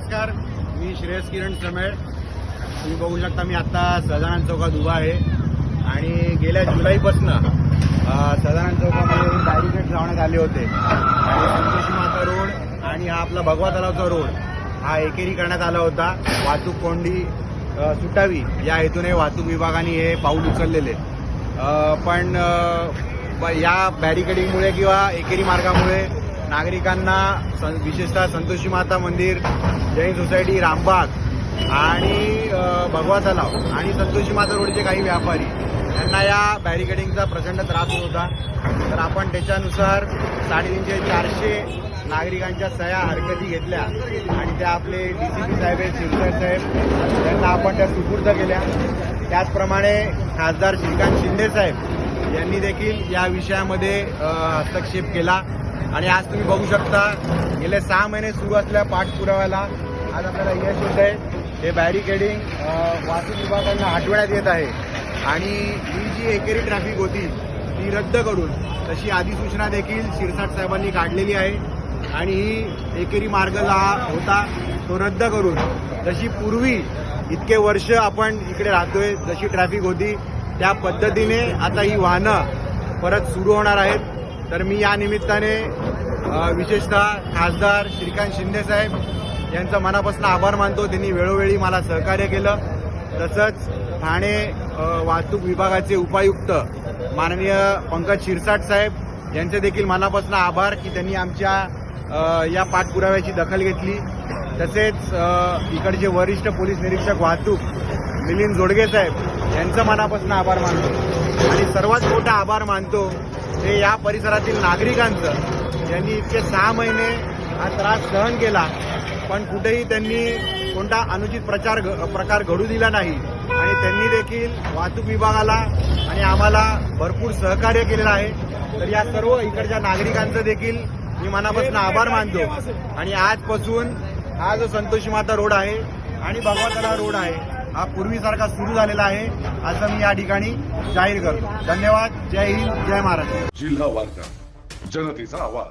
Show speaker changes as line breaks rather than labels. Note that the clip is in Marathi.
नमस्कार, मी श्रेयस किरण समेळ. तुम्ही बघू शकता मी आता सदानंद चौकात उभा आहे आणि गेल्या जुलैपासून सदानंद चौकामध्ये बॅरिकेड लावण्यात आले होते आणि संतोषी माता रोड आणि हा आपला भगवा तलावचा रोड हा एकेरी करण्यात आला होता. वाहतूक कोंडी सुटावी या हेतूने वाहतूक विभागाने हे पाऊल उचललेले. पण या बॅरिकेडिंगमुळे किंवा एकेरी मार्गामुळे नागरिकांना विशेषतः संतोषी माता मंदिर, जैन सोसायटी, रामबाग आणि भगवा तलाव आणि संतोषी माता रोडचे काही व्यापारी यांना या बॅरिकेडिंगचा प्रचंड त्रास होत होता. तर आपण त्याच्यानुसार 350-400 नागरिकांच्या सह्या हरकती घेतल्या आणि त्या आपले DCP साहेब आहेत, शिरसाट साहेब यांना आपण त्या सुपूर्द केल्या. त्याचप्रमाणे खासदार श्रीकांत शिंदे साहेब यांनी देखील या विषयामध्ये हस्तक्षेप केला आणि आज तुम्ही बघू शकता गेले 6 महिने सुरू असलेल्या पाठपुराव्याला आज आपल्याला यश होत आहे. हे बॅरिकेडिंग वाहतूक विभागाकडून हटवण्यात येत आहे आणि ही जी एकेरी ट्रॅफिक होती ती रद्द करून तशी अधिसूचना देखील शिरसाट साहेबांनी काढलेली आहे आणि ही एकेरी मार्ग जो होता तो रद्द करून जशी पूर्वी इतके वर्ष आपण इकडे राहतोय, जशी ट्रॅफिक होती त्या पद्धतीने आता ही वाहनं परत सुरू होणार आहेत. तर मी या निमित्ताने विशेषतः खासदार श्रीकांत शिंदे साहेब यांचा मनापासून आभार मानतो. त्यांनी वेळोवेळी मला सहकार्य केलं. तसंच ठाणे वाहतूक विभागाचे उपायुक्त माननीय पंकज शिरसाट साहेब यांचे देखील मनापासून आभार की त्यांनी आमच्या या पाठपुराव्याची दखल घेतली. तसेच इकडचे वरिष्ठ पोलीस निरीक्षक वाहतूक मिलिंद जोडगे साहेब यांचं मनापासून आभार मानतो आणि सर्वात मोठा आभार मानतो ते या परिसरातील नागरिकांचं, यांनी इतके 6 महिने हा त्रास सहन केला पण कुठेही त्यांनी कोणता अनुचित प्रकार घडू दिला नाही आणि त्यांनी देखील वाहतूक विभागाला आणि आम्हाला भरपूर सहकार्य केलेलं आहे. तर या सर्व इकडच्या नागरिकांचं देखील मी मनापासून आभार मानतो आणि आजपासून हा जो संतोषी माता रोड आहे आणि भगवा तलाव रोड आहे हा पूर्वीसारखा सुरू झालेला आहे असं मी या ठिकाणी जाहीर करतो. धन्यवाद. जय हिंद, जय महाराष्ट्र.
जिल्हा वार्ता, जनतेचा आवाज.